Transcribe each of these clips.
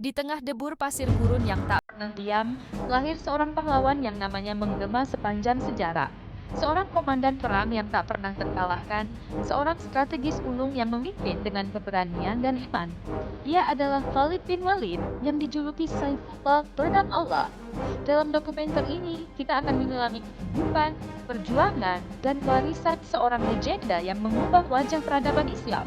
Di tengah debur pasir gurun yang tak pernah diam, lahir seorang pahlawan yang namanya menggema sepanjang sejarah. Seorang komandan perang yang tak pernah terkalahkan, seorang strategis ulung yang memimpin dengan keberanian dan iman. Ia adalah Khalid bin Walid yang dijuluki Saifullah Pedang Allah. Dalam dokumenter ini, kita akan menyelami kehidupan, perjuangan, dan warisan seorang legenda yang mengubah wajah peradaban Islam.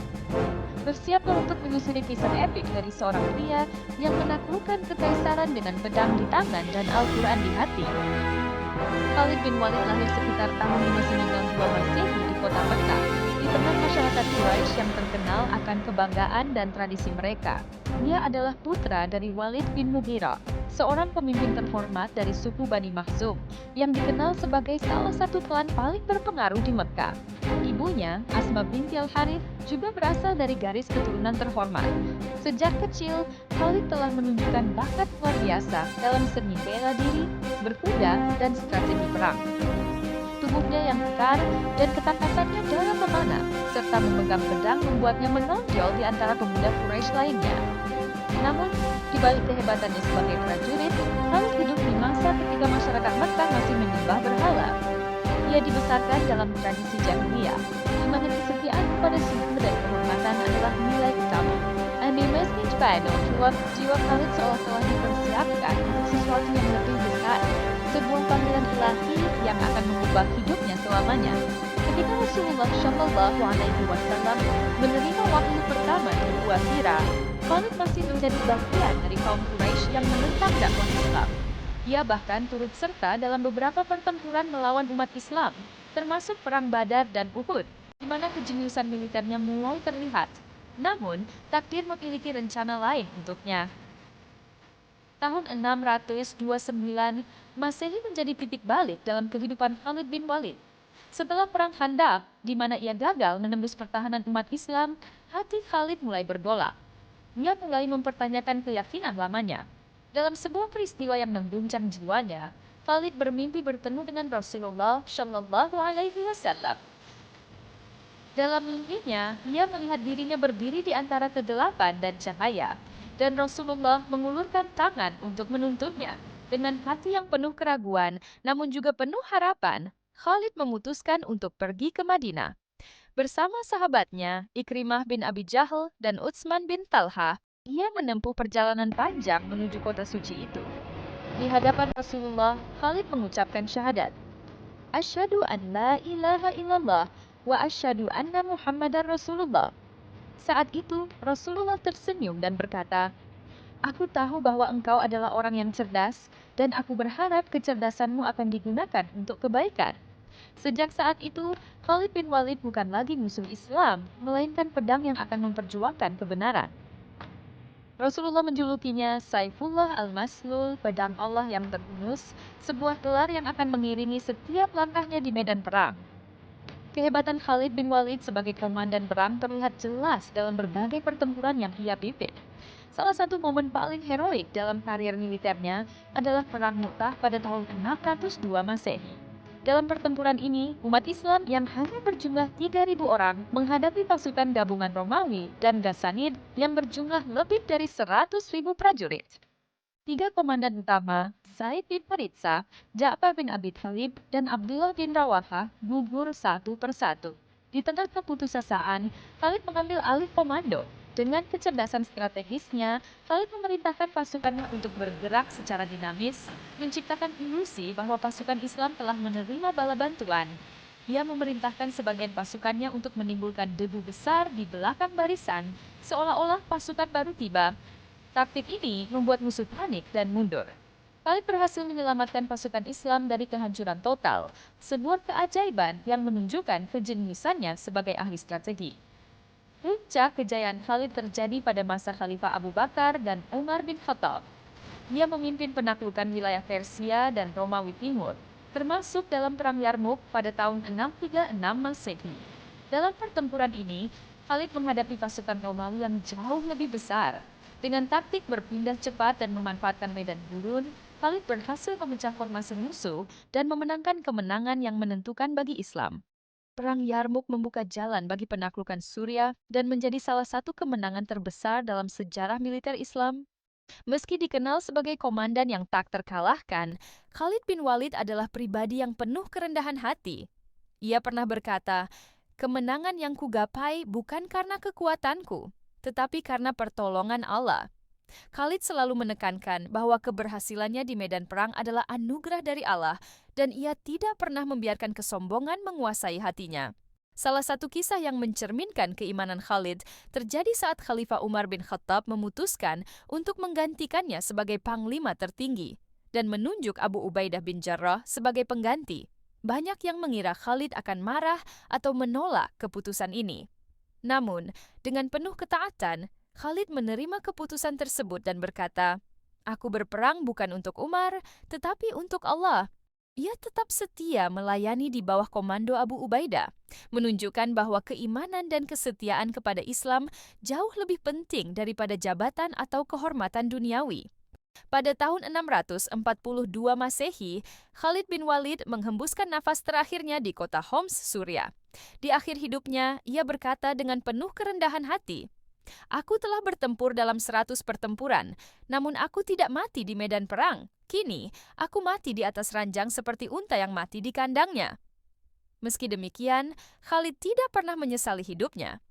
Bersiaplah untuk menyusuri kisah epik dari seorang pria yang menaklukkan kekaisaran dengan pedang di tangan dan Al-Quran di hati. Khalid bin Walid lahir sekitar tahun 592 Masehi di kota Mekah, di tengah masyarakat Quraisy yang terkenal akan kebanggaan dan tradisi mereka. Dia adalah putra dari Walid bin Mughirah, seorang pemimpin terhormat dari suku Bani Makhzum, yang dikenal sebagai salah satu klan paling berpengaruh di Mekah. Ibunya, Asma binti Al-Harith, juga berasal dari garis keturunan terhormat. Sejak kecil, Khalid telah menunjukkan bakat luar biasa dalam seni bela diri, berkuda, dan strategi perang. Tubuhnya yang kekar dan ketangkasannya dalam memanah, serta memegang pedang membuatnya menonjol di antara pemuda Quraisy lainnya. Namun, di balik kehebatannya sebagai prajurit, Khalid hidup di masa ketika masyarakat Mekah masih menyembah berhala. Ia dibesarkan dalam tradisi jahiliyah, di mana kesetiaan kepada suku dan kehormatan adalah nilai utama. Anime Spano jiwa Khalid seolah-olah dipersiapkan untuk sesuatu yang lebih besar, sebuah panggilan ilahi yang akan mengubah hidupnya selamanya. Ketika Rasulullah Shallallahu Alaihi Wasallam menerima wahyu pertama di Gua Hira, Khalid masih menjadi bagian dari kaum Quraisy yang menentang dakwah Islam. Ia bahkan turut serta dalam beberapa pertempuran melawan umat Islam, termasuk Perang Badar dan Uhud, di mana kejeniusan militernya mulai terlihat. Namun, takdir memiliki rencana lain untuknya. Tahun 629 Masehi menjadi titik balik dalam kehidupan Khalid bin Walid. Setelah Perang Khandaq, di mana ia gagal menembus pertahanan umat Islam, hati Khalid mulai bergolak. Ia mulai mempertanyakan keyakinan lamanya. Dalam sebuah peristiwa yang mengguncang jiwanya, Khalid bermimpi bertemu dengan Rasulullah Shallallahu Alaihi Wasallam. Dalam mimpinya, ia melihat dirinya berdiri di antara kegelapan dan cahaya, dan Rasulullah mengulurkan tangan untuk menuntunnya. Dengan hati yang penuh keraguan, namun juga penuh harapan, Khalid memutuskan untuk pergi ke Madinah. Bersama sahabatnya, Ikrimah bin Abi Jahal dan Utsman bin Talha, ia menempuh perjalanan panjang menuju kota suci itu. Di hadapan Rasulullah, Khalid mengucapkan syahadat. Asyhadu an la ilaha illallah wa asyhadu anna Muhammadar Rasulullah. Saat itu, Rasulullah tersenyum dan berkata, "Aku tahu bahwa engkau adalah orang yang cerdas, dan aku berharap kecerdasanmu akan digunakan untuk kebaikan." Sejak saat itu, Khalid bin Walid bukan lagi musuh Islam, melainkan pedang yang akan memperjuangkan kebenaran. Rasulullah menjulukinya Saifullah al-Maslul, pedang Allah yang terhunus, sebuah gelar yang akan mengiringi setiap langkahnya di medan perang. Kehebatan Khalid bin Walid sebagai komandan perang terlihat jelas dalam berbagai pertempuran yang ia pimpin. Salah satu momen paling heroik dalam karier militernya adalah Perang Mu'tah pada tahun 602 Masehi. Dalam pertempuran ini, umat Islam yang hanya berjumlah 3.000 orang menghadapi pasukan gabungan Romawi dan Ghassanid yang berjumlah lebih dari 100.000 prajurit. Tiga komandan utama, Said bin Haritsa, Ja'far bin Abi Thalib, dan Abdullah bin Rawaha gugur satu persatu. Di tengah keputusasaan, Khalid mengambil alih komando. Dengan kecerdasan strategisnya, Khalid memerintahkan pasukannya untuk bergerak secara dinamis, menciptakan ilusi bahwa pasukan Islam telah menerima bala bantuan. Dia memerintahkan sebagian pasukannya untuk menimbulkan debu besar di belakang barisan, seolah-olah pasukan baru tiba. Taktik ini membuat musuh panik dan mundur. Khalid berhasil menyelamatkan pasukan Islam dari kehancuran total, sebuah keajaiban yang menunjukkan kejeniusannya sebagai ahli strategi. Puncak kejayaan Khalid terjadi pada masa Khalifah Abu Bakar dan Umar bin Khattab. Dia memimpin penaklukan wilayah Persia dan Romawi Timur, termasuk dalam Perang Yarmouk pada tahun 636 Masehi. Dalam pertempuran ini, Khalid menghadapi pasukan Romawi yang jauh lebih besar. Dengan taktik berpindah cepat dan memanfaatkan medan gurun, Khalid berhasil memecah formasi musuh dan memenangkan kemenangan yang menentukan bagi Islam. Perang Yarmouk membuka jalan bagi penaklukan Suriah dan menjadi salah satu kemenangan terbesar dalam sejarah militer Islam. Meski dikenal sebagai komandan yang tak terkalahkan, Khalid bin Walid adalah pribadi yang penuh kerendahan hati. Ia pernah berkata, "Kemenangan yang kugapai bukan karena kekuatanku, tetapi karena pertolongan Allah." Khalid selalu menekankan bahwa keberhasilannya di medan perang adalah anugerah dari Allah dan ia tidak pernah membiarkan kesombongan menguasai hatinya. Salah satu kisah yang mencerminkan keimanan Khalid terjadi saat Khalifah Umar bin Khattab memutuskan untuk menggantikannya sebagai panglima tertinggi dan menunjuk Abu Ubaidah bin Jarrah sebagai pengganti. Banyak yang mengira Khalid akan marah atau menolak keputusan ini. Namun, dengan penuh ketaatan, Khalid menerima keputusan tersebut dan berkata, "Aku berperang bukan untuk Umar, tetapi untuk Allah." Ia tetap setia melayani di bawah komando Abu Ubaidah, menunjukkan bahwa keimanan dan kesetiaan kepada Islam jauh lebih penting daripada jabatan atau kehormatan duniawi. Pada tahun 642 Masehi, Khalid bin Walid menghembuskan nafas terakhirnya di kota Homs, Suriah. Di akhir hidupnya, ia berkata dengan penuh kerendahan hati, "Aku telah bertempur dalam 100 pertempuran, namun aku tidak mati di medan perang. Kini, aku mati di atas ranjang seperti unta yang mati di kandangnya." Meski demikian, Khalid tidak pernah menyesali hidupnya.